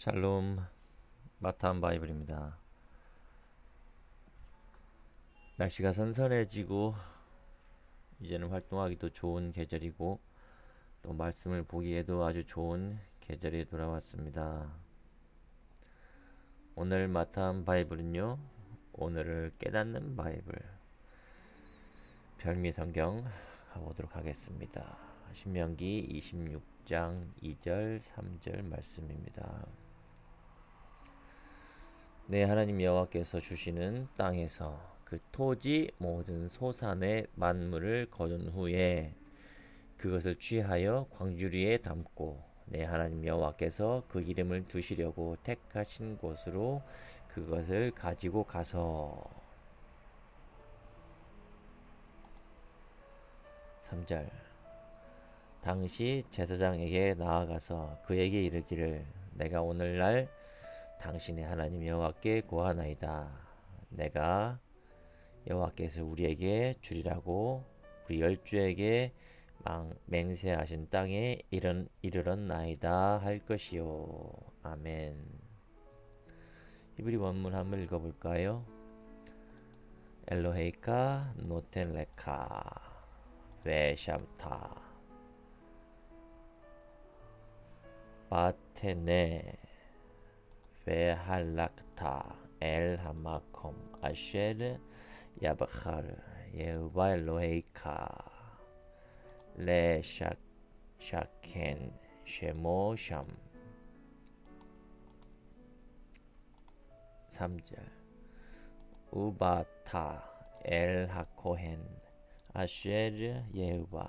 샬롬 마타한 바이블입니다. 날씨가 선선해지고 이제는 활동하기도 좋은 계절이고 또 말씀을 보기에도 아주 좋은 계절이 돌아왔습니다. 오늘 마타한 바이블은요, 오늘을 깨닫는 바이블 별미 성경 가보도록 하겠습니다. 신명기 26장 2절 3절 말씀입니다. 내 하나님 여호와께서 주시는 땅에서 그 토지 모든 소산의 만물을 거둔 후에 그것을 취하여 광주리에 담고 내 하나님 여호와께서 그 이름을 두시려고 택하신 곳으로 그것을 가지고 가서 3절 당시 제사장에게 나아가서 그에게 이르기를 내가 오늘날 당신의 하나님 여호와께 고하나이다. 내가 여호와께서 우리에게 주리라고 우리 열주에게 맹세하신 땅에 이르렀나이다 할 것이요. 아멘. 히브리 원문 한번 읽어볼까요? 엘로헤이카 노텐레카 베샴타 바테네 베할락타 엘 하마콤 아쉐르 야바카르 예후바 엘로헤이카 레 샤켄 쉐모샴 3절 우바타 엘 하코헨 아쉐르 예후바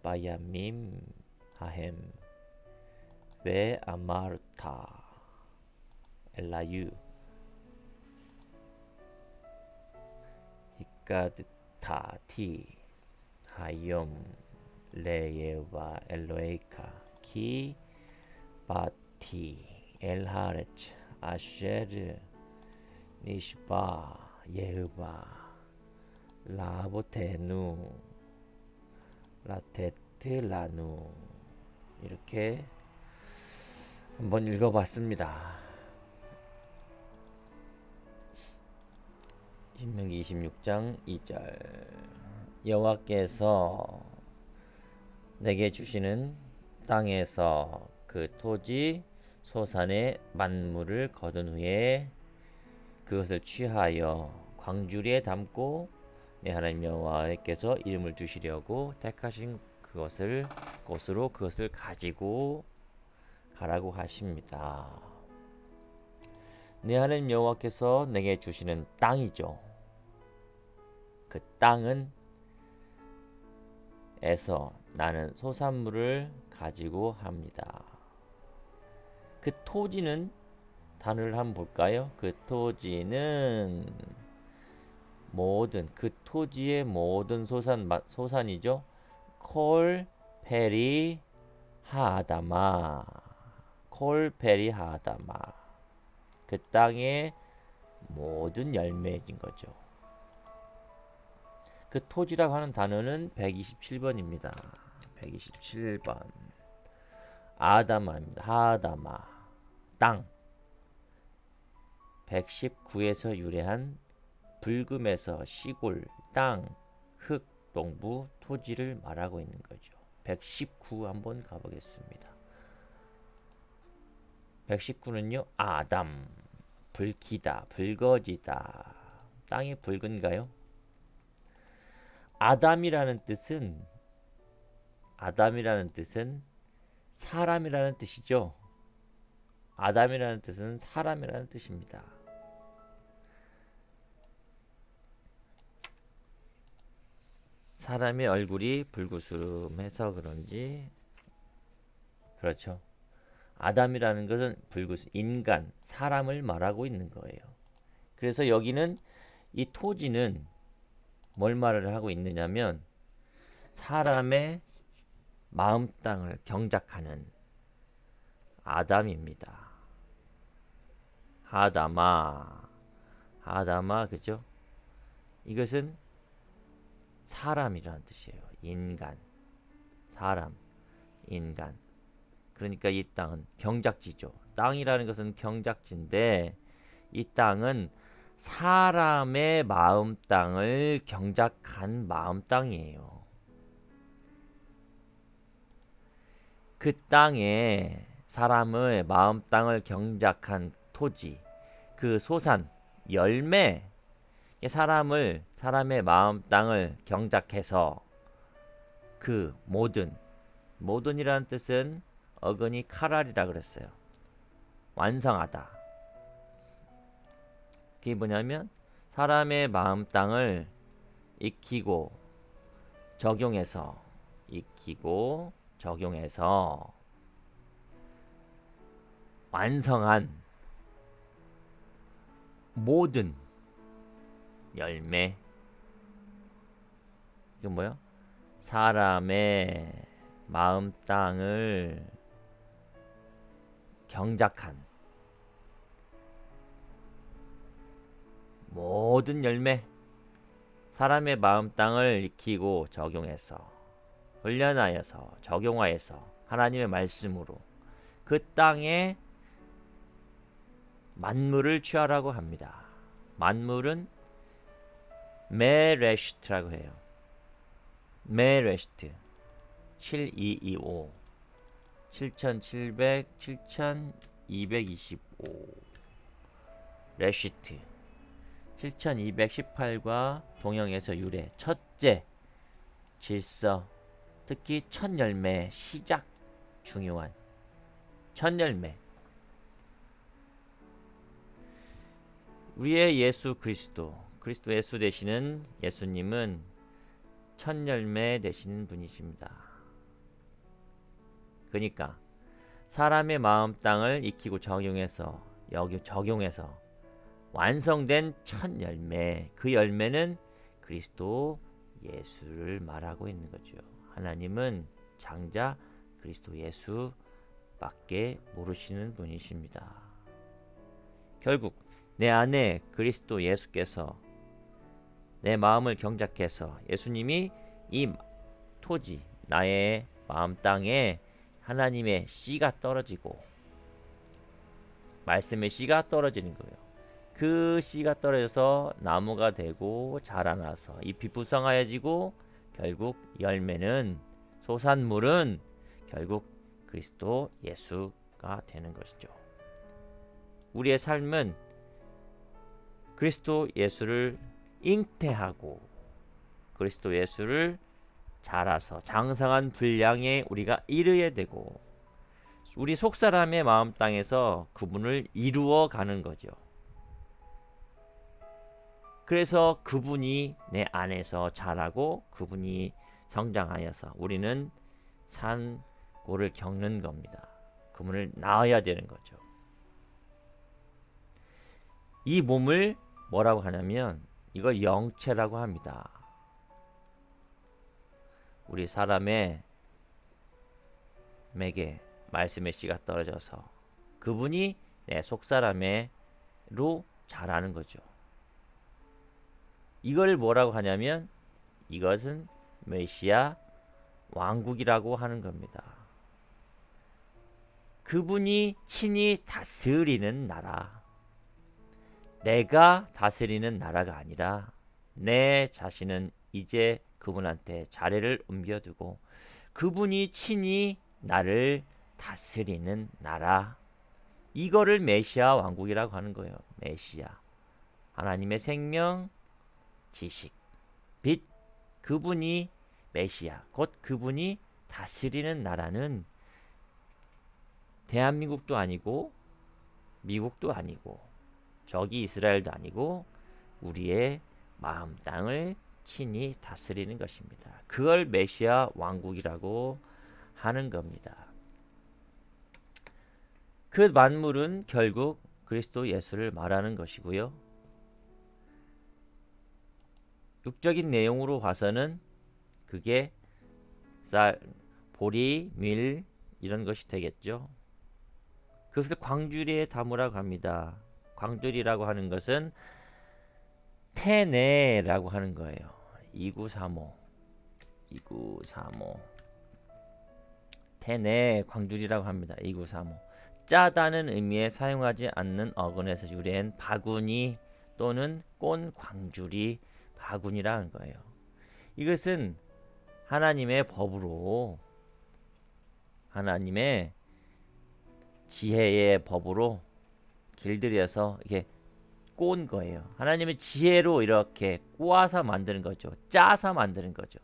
바야밈 하햄 베 아마르타 엘라유 히카드타티 하욤 레예바 엘로에이카 키 바티 엘하레츠 아쉐르 니시바 예흐바 라보테누 라테트라누 이렇게 한번 읽어봤습니다. 신명기 26장 2절 여호와께서 내게 주시는 땅에서 그 토지 소산의 만물을 거둔 후에 그것을 취하여 광주리에 담고 내 하나님 여호와께서 이름을 두시려고 택하신 곳으로 그것을 가지고 가라고 하십니다. 내 하나님 여호와께서 내게 주시는 땅이죠. 그 땅은 에서 나는 소산물을 가지고 합니다. 그 토지는 단어를 한번 볼까요? 그 토지는 그 토지의 모든 소산이죠. 콜 페리 하아다마 그 땅의 모든 열매인 거죠. 그 토지라고 하는 단어는 127번입니다. 127번 아다마입니다. 하아다마 땅 119에서 유래한 불금에서 시골, 땅, 흙, 농부, 토지를 말하고 있는 거죠. 119 한번 가보겠습니다. 119는요. 아담, 붉히다, 붉어지다. 땅이 붉은가요? 아담이라는 뜻은 사람이라는 뜻이죠. 아담이라는 뜻은 사람이라는 뜻입니다. 사람의 얼굴이 붉으스름해서 그런지 그렇죠. 아담이라는 것은 인간, 사람을 말하고 있는 거예요. 그래서 여기는 이 토지는 뭘 말을 하고 있느냐면 사람의 마음 땅을 경작하는 아담입니다. 하다마 그죠? 이것은 사람이라는 뜻이에요. 인간. 그러니까 이 땅은 경작지죠. 땅이라는 것은 경작지인데 이 땅은 사람의 마음 땅을 경작한 마음 땅이에요. 그 땅에 사람의 마음 땅을 경작한 토지, 그 소산, 열매, 사람의 마음 땅을 경작해서 그 모든이라는 뜻은 어근이 카랄이라 그랬어요. 완성하다. 그게 뭐냐면 사람의 마음 땅을 익히고 적용해서 완성한 모든 열매. 이건 뭐야? 사람의 마음 땅을 경작한 모든 열매. 사람의 마음 땅을 익히고 적용해서 훈련하여서 적용하여서 하나님의 말씀으로 그 땅에 만물을 취하라고 합니다. 만물은 메레시트라고 해요. 메레시트 7225 7225 레시트 7218과 동형에서 유래. 첫째 질서, 특히 첫 열매, 시작, 중요한 첫 열매. 우리의 예수 그리스도 예수 되시는 예수님은 첫 열매 되시는 분이십니다. 그러니까 사람의 마음 땅을 익히고 적용해서 완성된 첫 열매, 그 열매는 그리스도 예수를 말하고 있는 거죠. 하나님은 장자 그리스도 예수밖에 모르시는 분이십니다. 결국 내 안에 그리스도 예수께서 내 마음을 경작해서 예수님이 이 토지, 나의 마음 땅에 하나님의 씨가 떨어지고 말씀의 씨가 떨어지는 거예요. 그 씨가 떨어져서 나무가 되고 자라나서 잎이 부성하여지고 결국 열매는 소산물은 결국 그리스도 예수가 되는 것이죠. 우리의 삶은 그리스도 예수를 잉태하고 그리스도 예수를 자라서 장성한 분량에 우리가 이르게 되고 우리 속사람의 마음 땅에서 그분을 이루어 가는 거죠. 그래서 그분이 내 안에서 자라고 그분이 성장하여서 우리는 산고를 겪는 겁니다. 그분을 낳아야 되는 거죠. 이 몸을 뭐라고 하냐면 이걸 영체라고 합니다. 우리 사람의 맥에 말씀의 씨가 떨어져서 그분이 내 속사람으로 자라는 거죠. 이걸 뭐라고 하냐면 이것은 메시아 왕국이라고 하는 겁니다. 그분이 친히 다스리는 나라. 내가 다스리는 나라가 아니라 내 자신은 이제 그분한테 자리를 옮겨두고 그분이 친히 나를 다스리는 나라. 이거를 메시아 왕국이라고 하는 거예요. 메시아. 하나님의 생명, 지식, 빛. 그분이 메시아. 곧 그분이 다스리는 나라는 대한민국도 아니고 미국도 아니고 저기 이스라엘도 아니고 우리의 마음 땅을 친히 다스리는 것입니다. 그걸 메시아 왕국이라고 하는 겁니다. 그 만물은 결국 그리스도 예수를 말하는 것이고요. 육적인 내용으로 봐서는 그게 쌀, 보리, 밀 이런 것이 되겠죠. 그것을 광주리에 담으라고 합니다. 광주리라고 하는 것은 테네라고 하는 거예요. 2935 테네 광주리라고 합니다. 2935 짜다는 의미에 사용하지 않는 어근에서 유래한 바구니 또는 꼰 광주리 바구니라는 거예요. 이것은 하나님의 법으로, 하나님의 지혜의 법으로 길들여서 이렇게 꼬은 거예요. 하나님의 지혜로 이렇게 꼬아서 만드는 거죠. 짜서 만드는 거죠.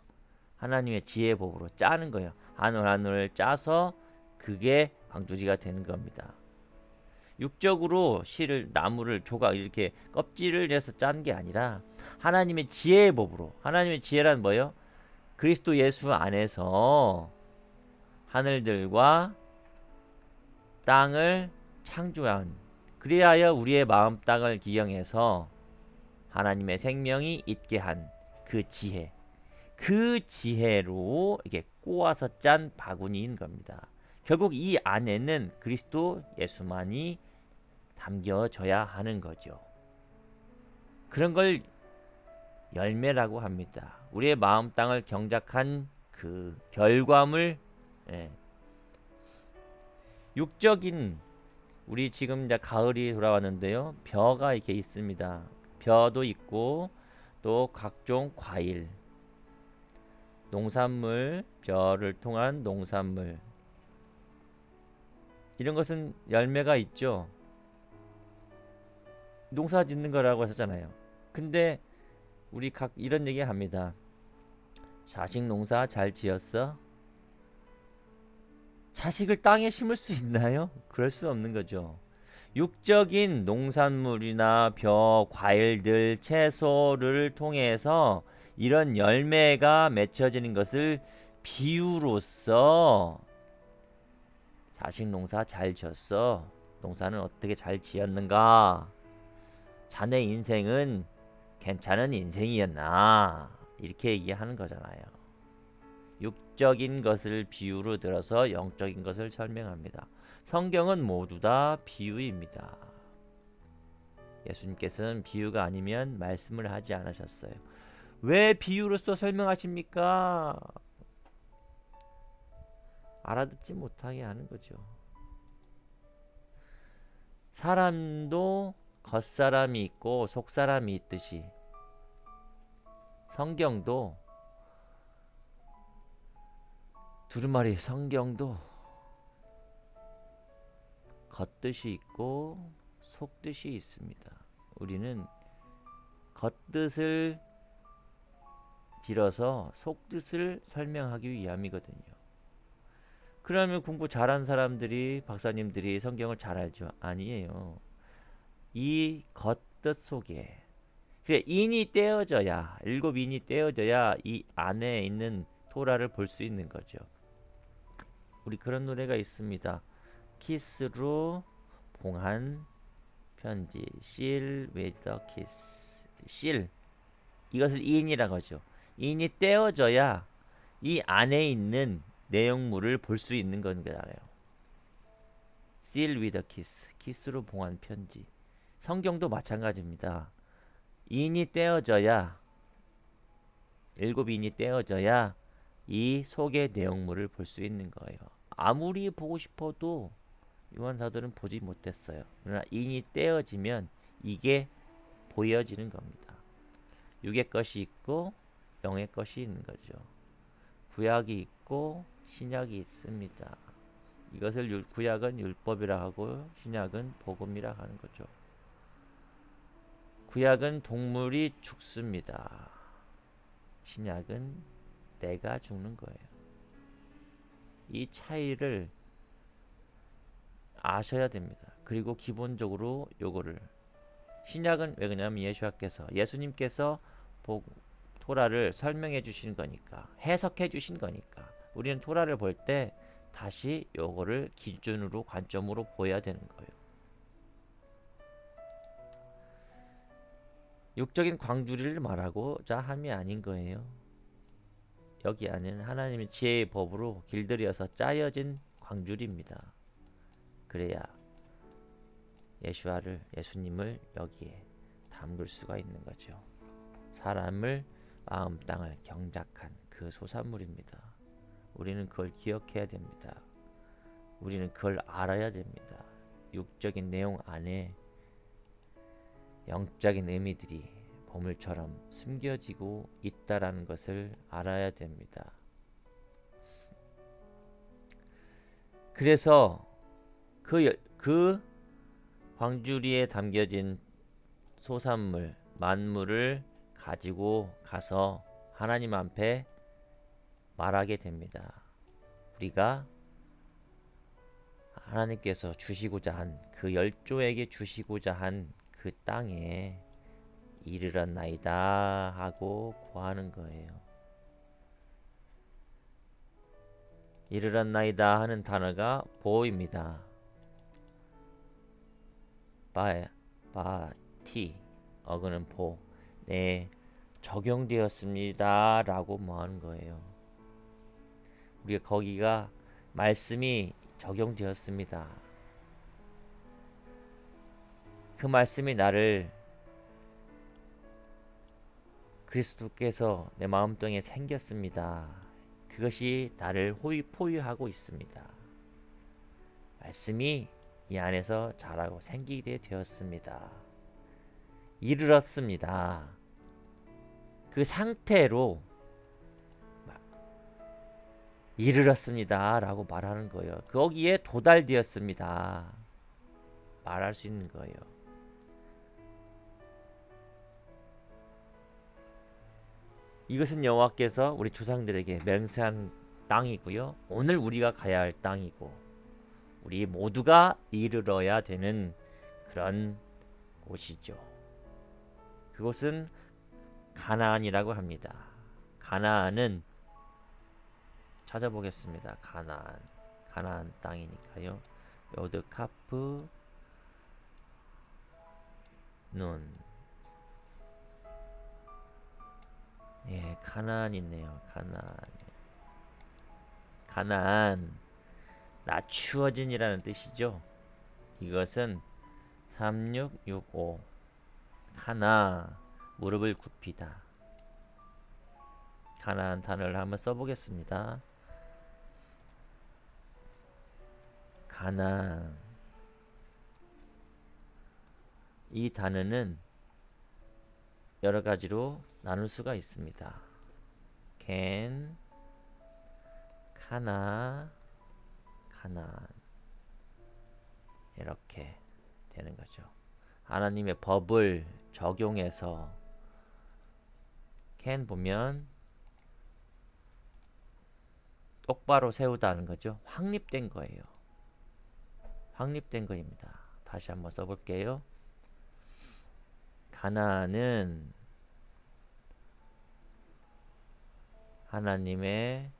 하나님의 지혜의 법으로 짜는 거예요. 한올 한올 짜서 그게 광주리가 되는 겁니다. 육적으로 실을, 나무를 조각 이렇게 껍질을 내서 짠 게 아니라 하나님의 지혜의 법으로. 하나님의 지혜란 뭐예요? 그리스도 예수 안에서 하늘들과 땅을 창조한, 그리하여 우리의 마음 땅을 기경해서 하나님의 생명이 있게 한 그 지혜, 그 지혜로 이게 꼬아서 짠 바구니인 겁니다. 결국 이 안에는 그리스도 예수만이 담겨져야 하는 거죠. 그런 걸 열매라고 합니다. 우리의 마음 땅을 경작한 그 결과물. 예. 육적인, 우리 지금 이제 가을이 돌아왔는데요. 벼가 이렇게 있습니다. 벼도 있고 또 각종 과일, 농산물, 벼를 통한 농산물, 이런 것은 열매가 있죠. 농사 짓는 거라고 하셨잖아요. 근데 우리 각 이런 얘기 합니다. 자식 농사 잘 지었어? 자식을 땅에 심을 수 있나요? 그럴 수 없는 거죠. 육적인 농산물이나 벼, 과일들, 채소를 통해서 이런 열매가 맺혀지는 것을 비유로서, 자식 농사 잘 지었어? 농사는 어떻게 잘 지었는가? 자네 인생은 괜찮은 인생이었나? 이렇게 얘기하는 거잖아요. 육적인 것을 비유로 들어서 영적인 것을 설명합니다. 성경은 모두 다 비유입니다. 예수님께서는 비유가 아니면 말씀을 하지 않으셨어요. 왜 비유로서 설명하십니까? 알아듣지 못하게 하는 거죠. 사람도 겉사람이 있고 속사람이 있듯이 성경도, 두루마리 성경도 겉뜻이 있고 속뜻이 있습니다. 우리는 겉뜻을 빌어서 속뜻을 설명하기 위함이거든요. 그러면 공부 잘한 사람들이, 박사님들이 성경을 잘 알죠? 아니에요. 이 겉뜻 속에, 그래, 인이 떼어져야, 일곱 인이 떼어져야 이 안에 있는 토라를 볼 수 있는 거죠. 우리 그런 노래가 있습니다. 키스로 봉한 편지, seal with a kiss. seal, 이것을 인이라고 하죠. 인이 떼어져야 이 안에 있는 내용물을 볼 수 있는 건 거잖아요. seal with a kiss, 키스로 봉한 편지. 성경도 마찬가지입니다. 인이 떼어져야, 일곱 인이 떼어져야 이 속의 내용물을 볼 수 있는 거예요. 아무리 보고 싶어도 유언사들은 보지 못했어요. 그러나 인이 떼어지면 이게 보여지는 겁니다. 육의 것이 있고 영의 것이 있는 거죠. 구약이 있고 신약이 있습니다. 이것을 구약은 율법이라 하고 신약은 복음이라 하는 거죠. 구약은 동물이 죽습니다. 신약은 내가 죽는 거예요. 이 차이를 아셔야 됩니다. 그리고 기본적으로 요거를, 신약은 왜 그러냐면 예수님께서 토라를 설명해 주신 거니까, 해석해 주신 거니까, 우리는 토라를 볼 때 다시 요거를 기준으로, 관점으로 보여야 되는 거예요. 육적인 광주리를 말하고자 함이 아닌 거예요. 여기 안에는 하나님의 지혜의 법으로 길들여서 짜여진 광주리입니다. 그래야 예수님을 여기에 담글 수가 있는 거죠. 사람을, 마음 땅을 경작한 그 소산물입니다. 우리는 그걸 기억해야 됩니다. 우리는 그걸 알아야 됩니다. 육적인 내용 안에 영적인 의미들이 보물처럼 숨겨지고 있다라는 것을 알아야 됩니다. 그래서 그 광주리에 담겨진 소산물, 만물을 가지고 가서 하나님 앞에 말하게 됩니다. 우리가 하나님께서 주시고자 한 그 열조에게 주시고자 한 그 땅에 이르렀나이다 하고 구하는 거예요. 이르렀나이다 하는 단어가 보입니다. 바티 어그는 보. 네, 적용되었습니다 라고 뭐 하는 거예요. 우리가 거기가 말씀이 적용되었습니다. 그 말씀이 나를 그리스도께서 내 마음동에 생겼습니다. 그것이 나를 포유하고 있습니다. 말씀이 이 안에서 자라고 생기게 되었습니다. 이르렀습니다. 그 상태로 이르렀습니다 라고 말하는 거예요. 거기에 도달되었습니다 말할 수 있는 거예요. 이것은 여호와께서 우리 조상들에게 맹세한 땅이고요. 오늘 우리가 가야 할 땅이고 우리 모두가 이르러야 되는 그런 곳이죠. 그곳은 가나안이라고 합니다. 가나안은 찾아보겠습니다. 가나안 땅이니까요. 요드카프 눈. 예, 가나안 있네요. 가나안 낮추어진이라는 뜻이죠. 이것은 3665 가나 무릎을 굽히다. 가나안 단어를 한번 써보겠습니다. 가나안. 이 단어는 여러 가지로 나눌 수가 있습니다. 가나안 이렇게 되는 거죠. 하나님의 법을 적용해서 보면 똑바로 세우다는 거죠. 확립된 거예요. 확립된 거입니다. 다시 한번 써볼게요. 가나안은 하나님의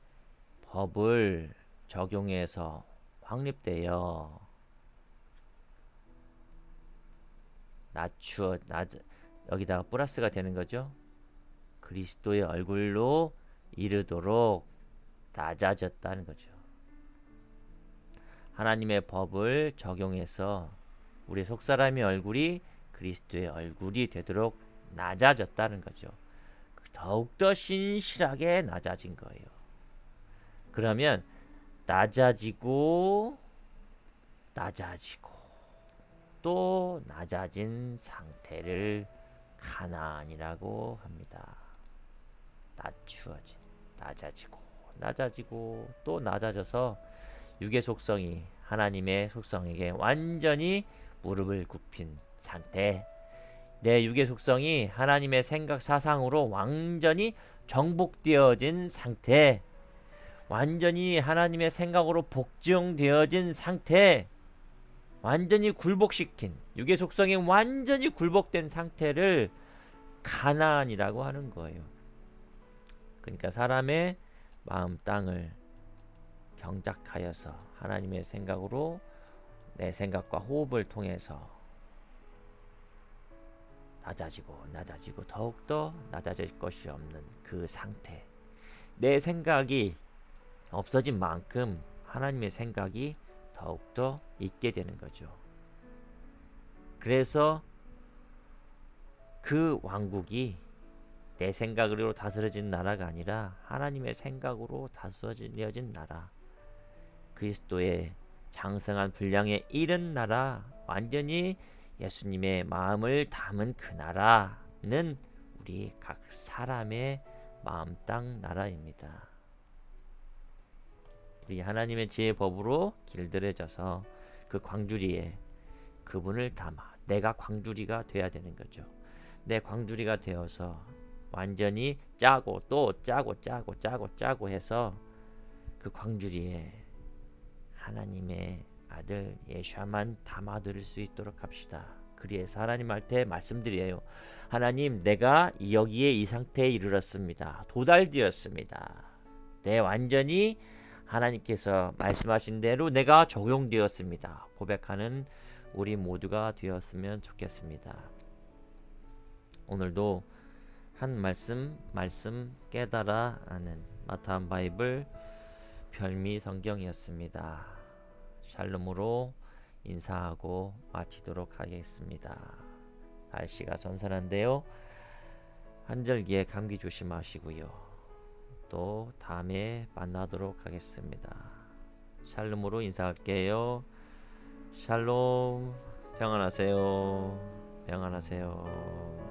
법을 적용해서 확립되어 여기다가 플러스가 되는 거죠. 그리스도의 얼굴로 이르도록 낮아졌다는 거죠. 하나님의 법을 적용해서 우리 속사람의 얼굴이 그리스도의 얼굴이 되도록 낮아졌다는 거죠. 더욱더 신실하게 낮아진 거예요. 그러면 낮아지고 또 낮아진 상태를 가나안이라고 합니다. 낮아지고 또 낮아져서 육의 속성이 하나님의 속성에게 완전히 무릎을 굽힌 상태. 내 육의 속성이 하나님의 생각 사상으로 완전히 정복되어진 상태. 완전히 하나님의 생각으로 복종되어진 상태. 완전히 굴복시킨 육의 속성이 완전히 굴복된 상태를 가나안이라고 하는 거예요. 그러니까 사람의 마음 땅을 경작하여서 하나님의 생각으로 내 생각과 호흡을 통해서 낮아지고 더욱더 낮아질 것이 없는 그 상태. 내 생각이 없어진 만큼 하나님의 생각이 더욱더 있게 되는 거죠. 그래서 그 왕국이 내 생각으로 다스려진 나라가 아니라 하나님의 생각으로 다스려진 나라. 그리스도의 장성한 분량에 이른 나라, 완전히 예수님의 마음을 담은 그 나라는 우리 각 사람의 마음 땅 나라입니다. 우리 하나님의 지혜 법으로 길들여져서 그 광주리에 그분을 담아 내가 광주리가 돼야 되는 거죠. 내 광주리가 되어서 완전히 짜고 또 짜고 해서 그 광주리에 하나님의 아들 예수야만 담아드릴 수 있도록 합시다. 그리해서 하나님한테 말씀드려요. 하나님, 내가 여기에 이 상태에 이르렀습니다. 도달되었습니다. 내 완전히 하나님께서 말씀하신 대로 내가 적용되었습니다. 고백하는 우리 모두가 되었으면 좋겠습니다. 오늘도 한 말씀 깨달아 하는 마타한 바이블 별미 성경이었습니다. 샬롬으로 인사하고 마치도록 하겠습니다. 날씨가 선선한데요. 한절기에 감기 조심하시고요. 또 다음에 만나도록 하겠습니다. 샬롬으로 인사할게요. 샬롬. 평안하세요. 평안하세요.